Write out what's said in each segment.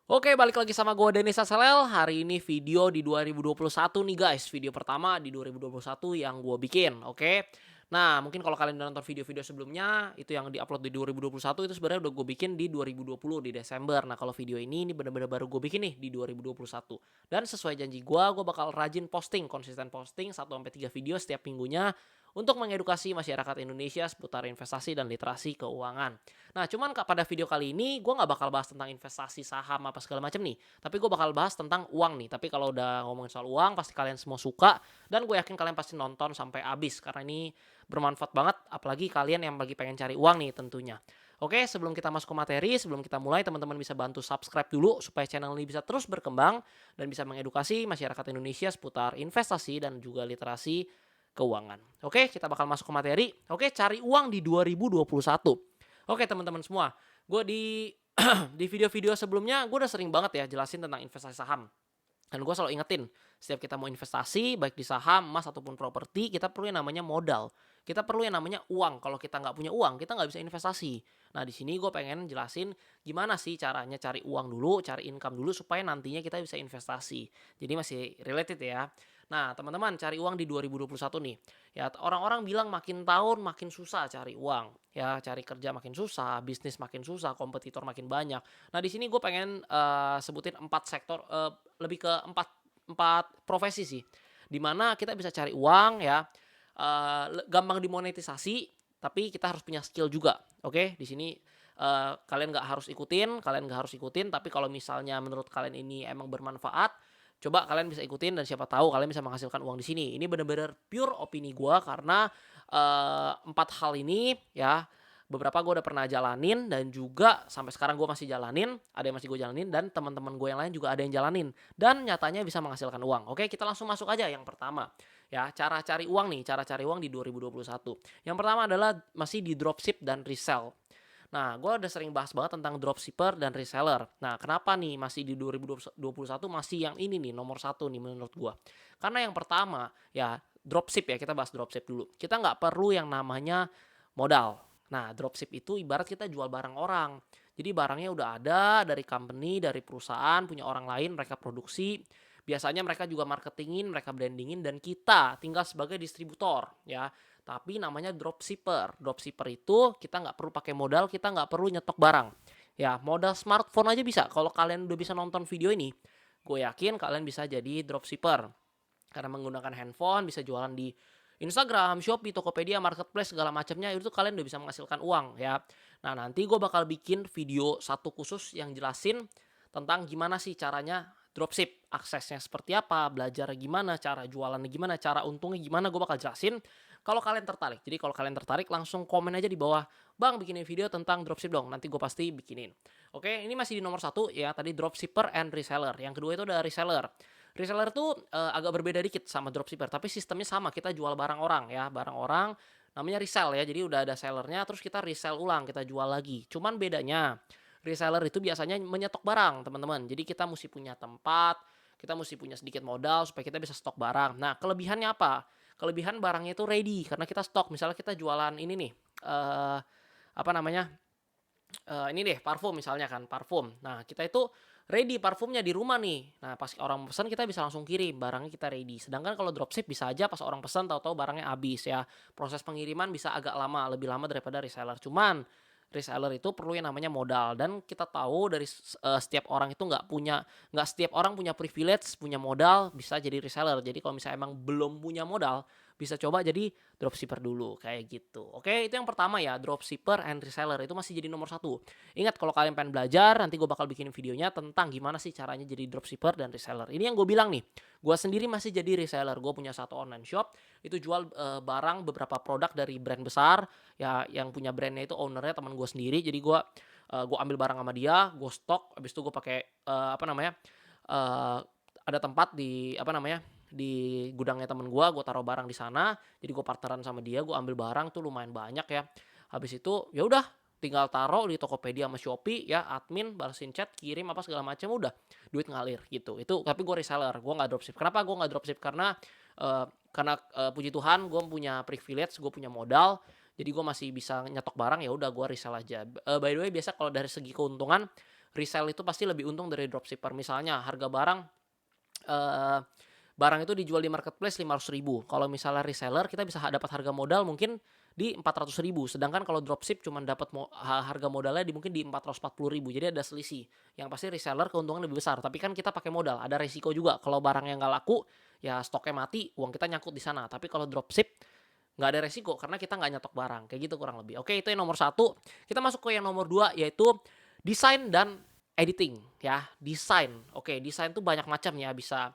Oke, balik lagi sama gue Denis Asalel. Hari ini video di 2021 nih guys. Video pertama di 2021 yang gue bikin, oke. Nah, mungkin kalau kalian udah nonton video-video sebelumnya, itu yang di-upload di 2021 itu sebenarnya udah gue bikin di 2020 di Desember. Nah, kalau video ini bener-bener baru gue bikin nih di 2021. Dan sesuai janji gue bakal rajin posting, konsisten posting 1 sampai 3 video setiap minggunya untuk mengedukasi masyarakat Indonesia seputar investasi dan literasi keuangan. Nah, cuman pada video kali ini gue nggak bakal bahas tentang investasi saham apa segala macam nih, tapi gue bakal bahas tentang uang nih. Tapi kalau udah ngomongin soal uang, pasti kalian semua suka dan gue yakin kalian pasti nonton sampai habis karena ini bermanfaat banget, apalagi kalian yang lagi pengen cari uang nih tentunya. Oke, sebelum kita masuk ke materi, sebelum kita mulai, teman-teman bisa bantu subscribe dulu supaya channel ini bisa terus berkembang dan bisa mengedukasi masyarakat Indonesia seputar investasi dan juga literasi keuangan. Oke, kita bakal masuk ke materi. Oke, cari uang di 2021. Oke, teman-teman semua, gue di di video-video sebelumnya gue udah sering banget ya jelasin tentang investasi saham. Dan gue selalu ingetin, setiap kita mau investasi, baik di saham, emas, ataupun properti, kita perlu yang namanya modal. Kita perlu yang namanya uang. Kalau kita nggak punya uang, kita nggak bisa investasi. Nah, di sini gue pengen jelasin gimana sih caranya cari uang dulu, cari income dulu, supaya nantinya kita bisa investasi. Jadi masih related ya. Nah, teman-teman, cari uang di 2021 nih. Ya, orang-orang bilang makin tahun makin susah cari uang. Ya, cari kerja makin susah, bisnis makin susah, kompetitor makin banyak. Nah, di sini gue pengen sebutin 4 sektor, lebih ke empat empat profesi sih, di mana kita bisa cari uang ya, gampang dimonetisasi, tapi kita harus punya skill juga, oke? Di sini kalian nggak harus ikutin, tapi kalau misalnya menurut kalian ini emang bermanfaat, coba kalian bisa ikutin dan siapa tahu kalian bisa menghasilkan uang di sini. Ini bener-bener pure opini gua karena 4 hal ini ya, beberapa gue udah pernah jalanin dan juga sampai sekarang gue masih jalanin, ada yang masih gue jalanin dan teman-teman gue yang lain juga ada yang jalanin dan nyatanya bisa menghasilkan uang. Oke, kita langsung masuk aja yang pertama. Ya, cara cari uang nih, cara cari uang di 2021. Yang pertama adalah masih di dropship dan resell. Nah, gue udah sering bahas banget tentang dropshipper dan reseller. Nah, kenapa nih masih di 2021 masih yang ini nih nomor satu nih menurut gue? Karena yang pertama ya dropship ya, kita bahas dropship dulu. Kita nggak perlu yang namanya modal. Nah, dropship itu ibarat kita jual barang orang. Jadi barangnya udah ada dari company, dari perusahaan, punya orang lain, mereka produksi. Biasanya mereka juga marketingin, mereka brandingin, dan kita tinggal sebagai distributor ya. Tapi namanya dropshipper. Dropshipper itu kita nggak perlu pakai modal, kita nggak perlu nyetok barang. Ya, modal smartphone aja bisa. Kalau kalian udah bisa nonton video ini, gue yakin kalian bisa jadi dropshipper. Karena menggunakan handphone, bisa jualan di Instagram, Shopee, Tokopedia, Marketplace, segala macamnya, itu kalian udah bisa menghasilkan uang ya. Nah, nanti gue bakal bikin video satu khusus yang jelasin tentang gimana sih caranya dropship, aksesnya seperti apa, belajar gimana, cara jualannya gimana, cara untungnya gimana, gue bakal jelasin kalau kalian tertarik. Jadi kalau kalian tertarik langsung komen aja di bawah, "Bang, bikinin video tentang dropship dong." Nanti gue pasti bikinin. Oke, ini masih di nomor satu ya, tadi dropshipper and reseller. Yang kedua itu ada reseller. Reseller tuh agak berbeda dikit sama dropshipper, tapi sistemnya sama, kita jual barang orang ya, barang orang namanya resell ya. Jadi udah ada sellernya, terus kita resell ulang, kita jual lagi. Cuman bedanya, reseller itu biasanya menyetok barang, teman-teman. Jadi kita mesti punya tempat, kita mesti punya sedikit modal supaya kita bisa stok barang. Nah, kelebihannya apa? Kelebihan barangnya itu ready karena kita stok. Misalnya kita jualan ini nih, apa namanya, ini deh parfum misalnya kan, parfum. Nah, kita itu ready parfumnya di rumah nih. Nah, pas orang pesan kita bisa langsung kirim, barangnya kita ready. Sedangkan kalau dropship bisa aja pas orang pesan tahu-tahu barangnya habis ya. Proses pengiriman bisa agak lama, lebih lama daripada reseller. Cuman reseller itu perlu yang namanya modal dan kita tahu dari setiap orang itu nggak setiap orang punya privilege, punya modal bisa jadi reseller. Jadi kalau misalnya emang belum punya modal, bisa coba jadi dropshipper dulu kayak gitu. Oke, itu yang pertama ya, dropshipper and reseller itu masih jadi nomor satu. Ingat kalau kalian pengen belajar, nanti gue bakal bikin videonya tentang gimana sih caranya jadi dropshipper dan reseller. Ini yang gue bilang nih, gue sendiri masih jadi reseller. Gue punya satu online shop, itu jual barang beberapa produk dari brand besar, ya yang punya brandnya itu ownernya teman gue sendiri. Jadi gue ambil barang sama dia, gue stok, habis itu gue pakai apa namanya, eh, ada tempat di apa namanya di gudangnya temen gue taruh barang di sana. Jadi gue partneran sama dia, gue ambil barang tuh lumayan banyak ya. Habis itu ya udah tinggal taruh di Tokopedia sama Shopee ya, admin balesin chat, kirim apa segala macam, udah duit ngalir gitu. Itu tapi gue reseller, gue nggak dropship. Kenapa gue nggak dropship? Karena puji Tuhan gue punya privilege, gue punya modal. Jadi gue masih bisa nyetok barang, ya udah gue resell aja. By the way, biasa kalau dari segi keuntungan, resell itu pasti lebih untung dari dropshipper. Misalnya harga eee, barang itu dijual di marketplace 500.000. Kalau misalnya reseller kita bisa dapat harga modal mungkin di 400.000. Sedangkan kalau dropship cuma dapat harga modalnya mungkin di 440.000. Jadi ada selisih. Yang pasti reseller keuntungan lebih besar. Tapi kan kita pakai modal, ada resiko juga. Kalau barangnya nggak laku, ya stoknya mati, uang kita nyangkut di sana. Tapi kalau dropship nggak ada resiko karena kita nggak nyetok barang. Kayak gitu kurang lebih. Oke, itu yang nomor satu. Kita masuk ke yang nomor dua, yaitu desain dan editing ya. Desain. Oke, desain tuh banyak macam ya. Bisa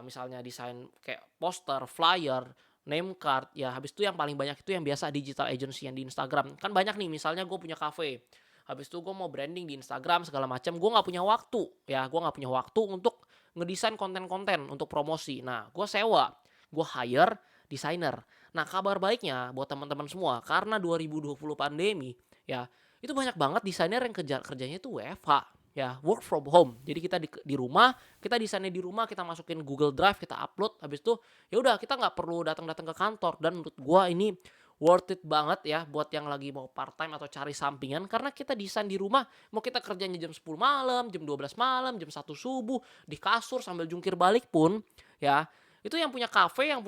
misalnya desain kayak poster, flyer, name card, ya habis itu yang paling banyak itu yang biasa digital agency yang di Instagram. Kan banyak nih, misalnya gue punya cafe, habis itu gue mau branding di Instagram segala macam, gue nggak punya waktu, ya gue nggak punya waktu untuk ngedesain konten-konten untuk promosi. Nah, gue sewa, gue hire desainer. Nah, kabar baiknya buat teman-teman semua, karena 2020 pandemi, ya itu banyak banget desainer yang kerjanya itu WFH, ya work from home. Jadi kita di rumah, kita desainnya di rumah, kita masukin Google Drive, kita upload, habis itu ya udah kita nggak perlu datang-datang ke kantor. Dan menurut gua ini worth it banget ya buat yang lagi mau part time atau cari sampingan, karena kita desain di rumah, mau kita kerjanya jam 10 malam, jam 12 malam, jam 1 subuh di kasur sambil jungkir balik pun ya. Itu yang punya cafe, yang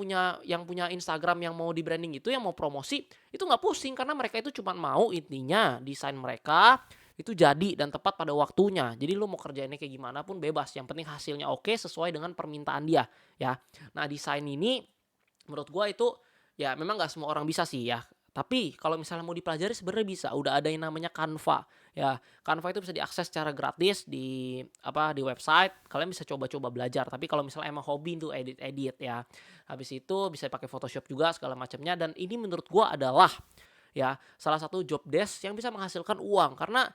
punya Instagram, yang mau di branding itu, yang mau promosi, itu nggak pusing karena mereka itu cuma mau intinya desain mereka itu jadi dan tepat pada waktunya. Jadi lu mau kerjainnya kayak gimana pun bebas, yang penting hasilnya oke sesuai dengan permintaan dia, ya. Nah, desain ini menurut gua itu ya memang nggak semua orang bisa sih ya. Tapi kalau misalnya mau dipelajari sebenarnya bisa. Udah ada yang namanya Canva. Ya, Canva itu bisa diakses secara gratis di website. Kalian bisa coba-coba belajar. Tapi kalau misalnya emang hobi itu edit-edit ya. Habis itu bisa pakai Photoshop juga segala macamnya, dan ini menurut gua adalah ya salah satu job desk yang bisa menghasilkan uang karena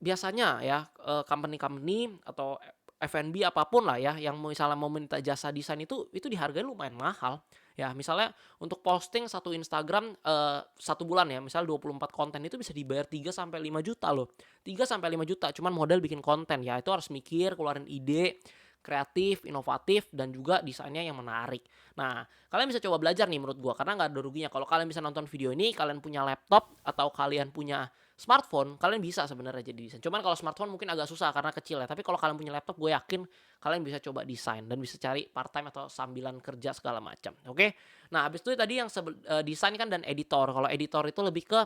biasanya ya, company-company atau F&B apapun lah ya, yang misalnya mau minta jasa desain itu dihargai lumayan mahal. Ya, misalnya untuk posting satu Instagram, 1 bulan ya, misal 24 konten itu bisa dibayar 3 sampai 5 juta loh. 3 sampai 5 juta cuman modal bikin konten, ya itu harus mikir, keluarin ide, kreatif, inovatif, dan juga desainnya yang menarik. Nah, kalian bisa coba belajar nih menurut gua, karena nggak ada ruginya. Kalau kalian bisa nonton video ini, kalian punya laptop atau kalian punya smartphone, kalian bisa sebenarnya jadi desain. Cuman kalau smartphone mungkin agak susah karena kecil ya. Tapi kalau kalian punya laptop, gue yakin kalian bisa coba desain dan bisa cari part time atau sambilan kerja segala macam. Oke. Nah, habis itu tadi yang desain kan dan editor. Kalau editor itu lebih ke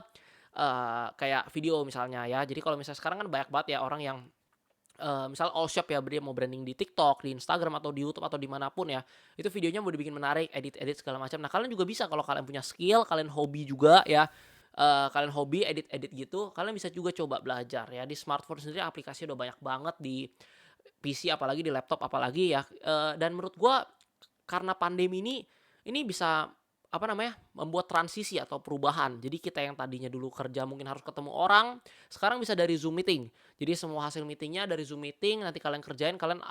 kayak video misalnya ya. Jadi kalau misalnya sekarang kan banyak banget ya orang yang misal all shop ya, dia mau branding di TikTok, di Instagram, atau di YouTube, atau dimanapun ya, itu videonya mau dibikin menarik, edit-edit segala macam. Nah, kalian juga bisa kalau kalian punya skill, kalian hobi juga ya, kalian hobi edit-edit gitu, kalian bisa juga coba belajar ya. Di smartphone sendiri aplikasi udah banyak banget, di PC apalagi, di laptop apalagi ya, dan menurut gua karena pandemi ini bisa apa namanya, membuat transisi atau perubahan. Jadi kita yang tadinya dulu kerja mungkin harus ketemu orang, sekarang bisa dari Zoom meeting. Jadi semua hasil meetingnya dari Zoom meeting, nanti kalian kerjain, kalian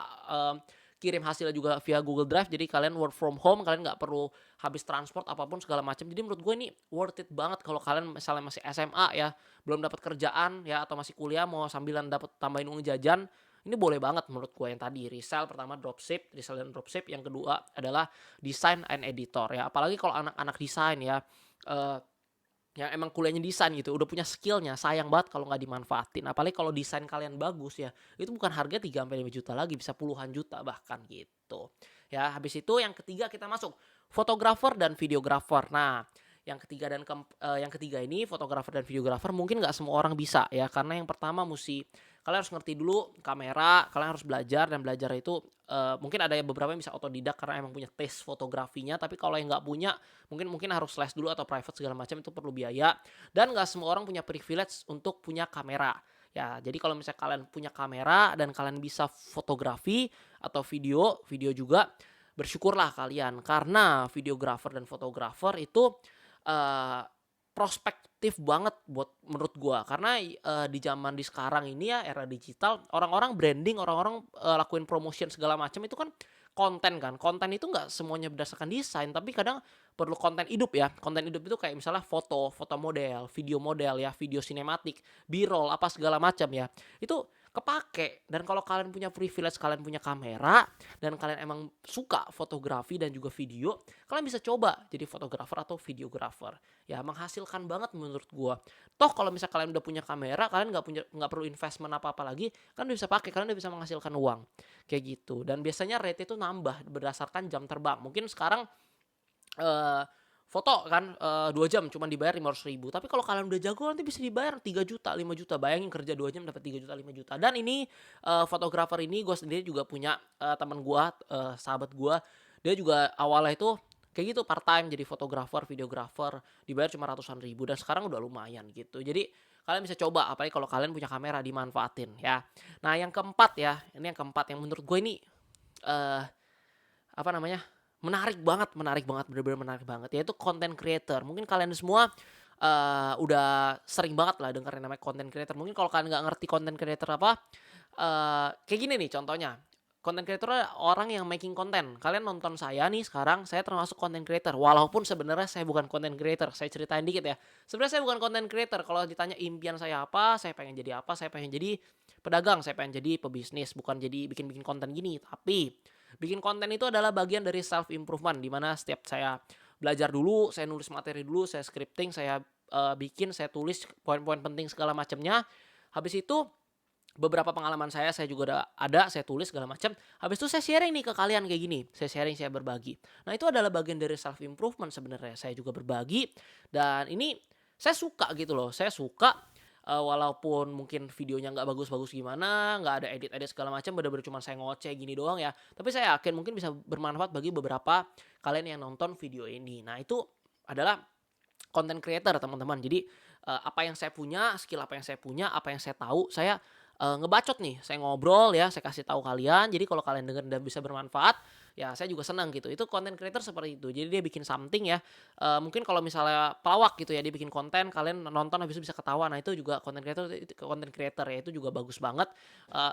kirim hasilnya juga via Google Drive. Jadi kalian work from home, kalian nggak perlu habis transport apapun segala macam. Jadi menurut gue ini worth it banget kalau kalian misalnya masih SMA ya, belum dapat kerjaan ya, atau masih kuliah mau sambilan dapat tambahin uang jajan. Ini boleh banget menurut gue yang tadi resell pertama, resell dan dropship. Yang kedua adalah design and editor ya. Apalagi kalau anak-anak desain ya, eh, yang emang kuliahnya desain gitu, udah punya skillnya, sayang banget kalau nggak dimanfaatin. Apalagi kalau desain kalian bagus ya, itu bukan harga 3 sampai 5 juta lagi, bisa puluhan juta bahkan gitu. Ya, habis itu yang ketiga kita masuk fotografer dan videografer. Nah, yang ketiga ini fotografer dan videografer mungkin nggak semua orang bisa ya, karena yang pertama kalian harus ngerti dulu kamera, kalian harus belajar, dan belajar itu mungkin ada beberapa yang bisa otodidak karena emang punya taste fotografinya. Tapi kalau yang nggak punya, mungkin harus les dulu atau private segala macam, itu perlu biaya. Dan nggak semua orang punya privilege untuk punya kamera ya. Jadi kalau misalnya kalian punya kamera dan kalian bisa fotografi atau video juga, bersyukurlah kalian, karena videografer dan fotografer itu eee, prospektif banget buat menurut gua. Karena di zaman di sekarang ini ya, era digital, orang-orang branding, orang-orang lakuin promotion segala macam itu kan konten kan. Konten itu nggak semuanya berdasarkan desain, tapi kadang perlu konten hidup ya. Konten hidup itu kayak misalnya foto model ya, video sinematik, B-roll, apa segala macam ya. Itu kepake. Dan kalau kalian punya privilege, kalian punya kamera, dan kalian emang suka fotografi dan juga video, kalian bisa coba jadi fotografer atau videografer. Ya menghasilkan banget menurut gua. Toh kalau misal kalian udah punya kamera, kalian nggak perlu investment apa-apa lagi, kan udah bisa pakai, kalian udah bisa menghasilkan uang. Kayak gitu. Dan biasanya rate itu nambah berdasarkan jam terbang. Mungkin sekarang eh foto kan 2 jam cuma dibayar 500.000. Tapi kalau kalian udah jago nanti bisa dibayar 3 juta, 5 juta. Bayangin kerja 2 jam dapat 3 juta, 5 juta. Dan ini fotografer ini gue sendiri juga punya teman gue, sahabat gue. Dia juga awalnya itu kayak gitu part time jadi fotografer, videografer, dibayar cuma ratusan ribu dan sekarang udah lumayan gitu. Jadi kalian bisa coba apalagi kalau kalian punya kamera dimanfaatin ya. Nah, yang keempat ya, ini yang keempat yang menurut gue ini eh apa namanya, menarik banget, bener-bener menarik banget, yaitu content creator. Mungkin kalian semua, udah sering banget lah denger yang namanya content creator. Mungkin kalau kalian nggak ngerti content creator apa, kayak gini nih contohnya, content creator adalah orang yang making content. Kalian nonton saya nih sekarang, saya termasuk content creator, walaupun sebenarnya saya bukan content creator. Saya ceritain dikit ya, sebenarnya saya bukan content creator. Kalau ditanya impian saya apa, saya pengen jadi apa, saya pengen jadi pedagang, saya pengen jadi pebisnis, bukan jadi bikin-bikin konten gini. Tapi bikin konten itu adalah bagian dari self improvement di mana setiap saya belajar dulu, saya nulis materi dulu, saya scripting, saya bikin, saya tulis poin-poin penting segala macamnya. Habis itu beberapa pengalaman saya juga udah ada, saya tulis segala macam. Habis itu saya sharing nih ke kalian kayak gini. Saya sharing, saya berbagi. Nah, itu adalah bagian dari self improvement sebenarnya. Saya juga berbagi dan ini saya suka gitu loh. Saya suka walaupun mungkin videonya nggak bagus-bagus gimana, nggak ada edit-edit segala macam, bener-bener cuma saya ngoceh gini doang ya. Tapi saya yakin mungkin bisa bermanfaat bagi beberapa kalian yang nonton video ini. Nah, itu adalah content creator teman-teman. Jadi apa yang saya punya, skill apa yang saya punya, apa yang saya tahu, saya ngebacot nih, saya ngobrol ya, saya kasih tahu kalian. Jadi kalau kalian denger dan bisa bermanfaat, ya saya juga senang gitu. Itu content creator seperti itu. Jadi dia bikin something ya. Mungkin kalau misalnya pelawak gitu ya, dia bikin konten, kalian nonton habis itu bisa ketawa. Nah, itu juga content creator ya, itu juga bagus banget.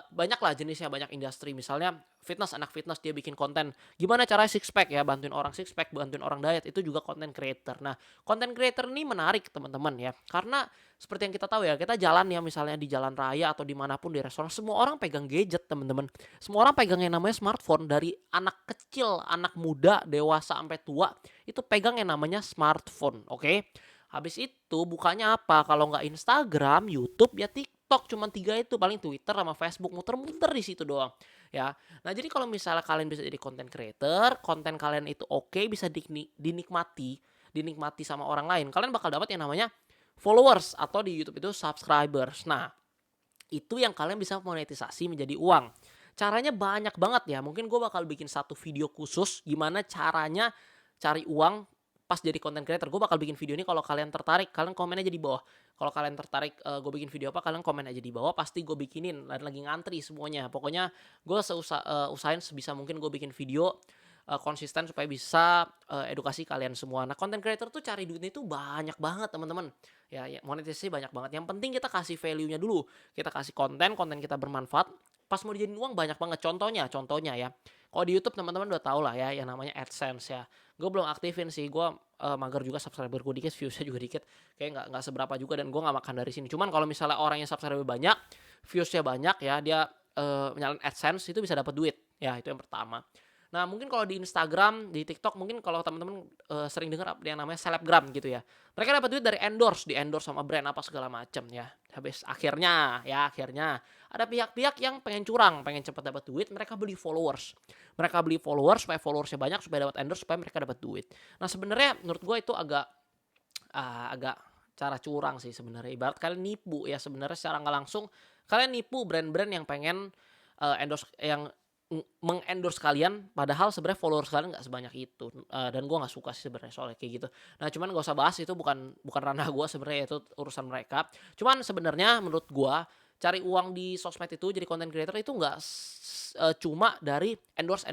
Banyak lah jenisnya, banyak industri. Misalnya fitness, anak fitness dia bikin konten gimana caranya six pack ya, bantuin orang six pack, bantuin orang diet, itu juga content creator. Nah, content creator ini menarik teman-teman ya, karena seperti yang kita tahu ya, kita jalan ya misalnya di jalan raya atau dimanapun di restoran, semua orang pegang gadget teman-teman. Semua orang pegang yang namanya smartphone, dari anak kecil, anak muda, dewasa sampai tua, itu pegang yang namanya smartphone, oke? Habis itu bukanya apa? Kalau nggak Instagram, YouTube, ya TikTok, cuma 3 itu, paling Twitter sama Facebook, muter-muter di situ doang ya. Nah, jadi kalau misalnya kalian bisa jadi content creator, konten kalian itu oke, bisa dinikmati sama orang lain, kalian bakal dapat yang namanya followers atau di YouTube itu subscribers. Nah, itu yang kalian bisa monetisasi menjadi uang. Caranya banyak banget ya. Mungkin gue bakal bikin satu video khusus gimana caranya cari uang pas jadi content creator. Gue bakal bikin video ini, kalau kalian tertarik, kalian komen aja di bawah. Kalau kalian tertarik gue bikin video apa, kalian komen aja di bawah. Pasti gue bikinin, dan lagi ngantri semuanya. Pokoknya gue usahain sebisa mungkin gue bikin video konsisten supaya bisa edukasi kalian semua. Nah, content creator tuh cari duitnya itu banyak banget teman-teman. Ya, monetisasi banyak banget. Yang penting kita kasih value-nya dulu. Kita kasih konten kita bermanfaat. Pas mau dijadiin uang banyak banget. Contohnya ya. Kalau di YouTube teman-teman udah tau lah ya, yang namanya AdSense ya. Gue belum aktifin sih. Gue mager juga, subscriber gue dikit, viewsnya juga dikit. Kayak nggak seberapa juga, dan gue nggak makan dari sini. Cuman kalau misalnya orang yang subscriber banyak, viewsnya banyak ya, dia nyalain AdSense, itu bisa dapat duit. Ya, itu yang pertama. Nah, mungkin kalau di Instagram, di TikTok, mungkin kalau teman-teman sering dengar yang namanya selebgram gitu ya. Mereka dapat duit dari di endorse sama brand apa segala macam ya. Habis akhirnya ada pihak-pihak yang pengen curang, pengen cepat dapat duit, mereka beli followers. Mereka beli followers supaya followersnya banyak, supaya dapat endorse, supaya mereka dapat duit. Nah, sebenarnya menurut gue itu agak cara curang sih sebenarnya. Ibarat kalian nipu ya, sebenarnya secara nggak langsung kalian nipu brand-brand yang pengen endorse, yang mengendorse kalian, padahal sebenarnya followers kalian nggak sebanyak itu. Dan gue nggak suka sih sebenarnya soalnya kayak gitu. Nah, cuman gak usah bahas, itu bukan ranah gue sebenarnya, itu urusan mereka. Cuman sebenarnya menurut gue cari uang di sosmed itu jadi content creator itu nggak cuma dari endorse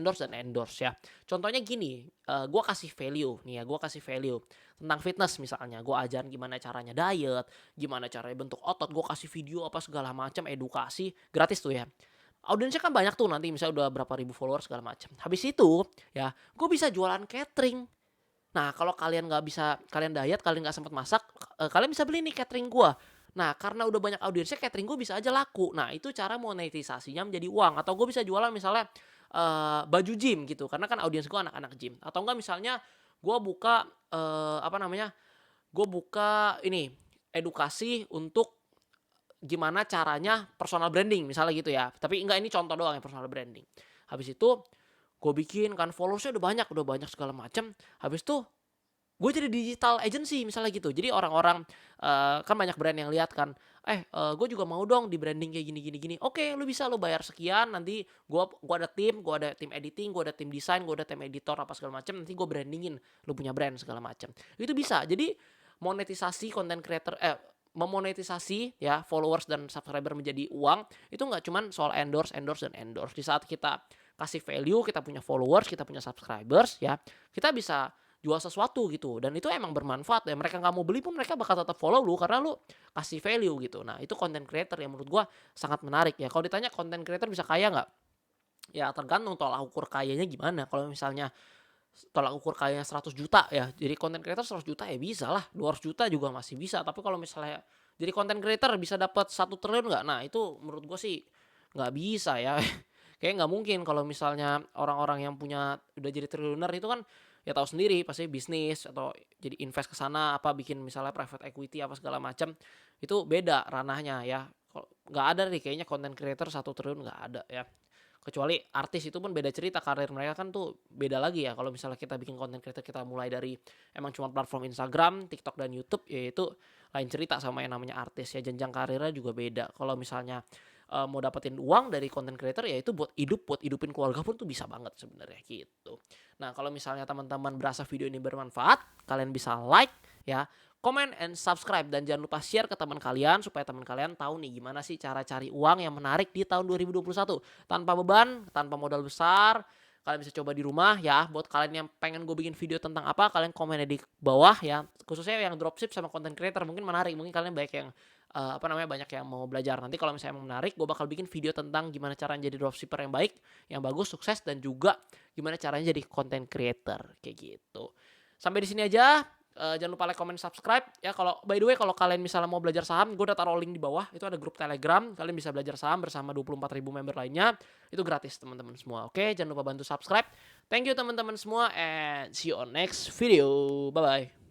ya. Contohnya gini, gue kasih value nih ya, gue kasih value tentang fitness misalnya. Gue ajarin gimana caranya diet, gimana caranya bentuk otot, gue kasih video apa segala macam, edukasi gratis tuh ya. Audiensnya kan banyak tuh, nanti misalnya udah berapa ribu followers segala macam. Habis itu ya, gue bisa jualan catering. Nah, kalau kalian nggak bisa, kalian diet, kalian nggak sempat masak, kalian bisa beli nih catering gue. Nah, karena udah banyak audiensnya, catering gue bisa aja laku. Nah, itu cara monetisasinya menjadi uang. Atau gue bisa jualan misalnya baju gym gitu, karena kan audiens gue anak-anak gym. Atau enggak misalnya gue buka apa namanya? Gue buka ini edukasi untuk gimana caranya personal branding misalnya gitu ya. Tapi enggak, ini contoh doang ya personal branding. Habis itu gue bikin kan followersnya udah banyak segala macam. Habis itu gue jadi digital agency misalnya gitu. Jadi orang-orang kan banyak brand yang lihat kan, gue juga mau dong di branding kayak gini gini gini. Oke, lu bisa lu bayar sekian, nanti gue ada tim editing, gue ada tim desain, gue ada tim editor apa segala macam. Nanti gue brandingin, lu punya brand segala macam. Itu bisa. Jadi monetisasi content creator memonetisasi ya followers dan subscriber menjadi uang itu nggak cuman soal endorse, endorse dan endorse. Di saat kita kasih value, kita punya followers, kita punya subscribers ya, kita bisa jual sesuatu gitu dan itu emang bermanfaat ya, mereka nggak mau beli pun mereka bakal tetap follow lu karena lu kasih value gitu. Nah itu content creator yang menurut gua sangat menarik ya. Kalau ditanya content creator bisa kaya nggak, ya tergantung tolak ukur kayanya gimana. Kalau misalnya tolak ukur kayanya 100 juta ya, jadi content creator 100 juta ya bisa lah, 200 juta juga masih bisa. Tapi kalau misalnya jadi content creator bisa dapat 1 triliun nggak, nah itu menurut gua sih nggak bisa ya. Kayak nggak mungkin. Kalau misalnya orang-orang yang punya udah jadi triliuner itu kan ya tahu sendiri pasti bisnis atau jadi invest ke sana apa bikin misalnya private equity apa segala macam, itu beda ranahnya ya. Kalau nggak ada nih kayaknya content creator 1 triliun, nggak ada ya. Kecuali artis itu pun beda cerita, karir mereka kan tuh beda lagi ya. Kalau misalnya kita bikin content creator, kita mulai dari emang cuma platform Instagram, TikTok dan YouTube, ya itu lain cerita sama yang namanya artis ya, jenjang karirnya juga beda. Kalau misalnya mau dapetin uang dari content creator ya itu buat hidup, buat hidupin keluarga pun tuh bisa banget sebenarnya gitu. Nah, kalau misalnya teman-teman berasa video ini bermanfaat, kalian bisa like ya, comment and subscribe, dan jangan lupa share ke teman kalian supaya teman kalian tahu nih gimana sih cara cari uang yang menarik di tahun 2021 tanpa beban, tanpa modal besar. Kalian bisa coba di rumah ya. Buat kalian yang pengen gue bikin video tentang apa, kalian komen di bawah ya. Khususnya yang dropship sama content creator mungkin menarik. Mungkin kalian banyak yang banyak yang mau belajar. Nanti kalau misalnya emang menarik, gue bakal bikin video tentang gimana cara jadi dropshipper yang baik, yang bagus, sukses, dan juga gimana caranya jadi content creator kayak gitu. Sampai di sini aja. Jangan lupa like, comment, subscribe ya. Kalau by the way, kalau kalian misalnya mau belajar saham, gue udah taruh link di bawah. Itu ada grup Telegram, kalian bisa belajar saham bersama 24.000 member lainnya. Itu gratis teman-teman semua. Oke, jangan lupa bantu subscribe. Thank you teman-teman semua and see you on next video. Bye bye.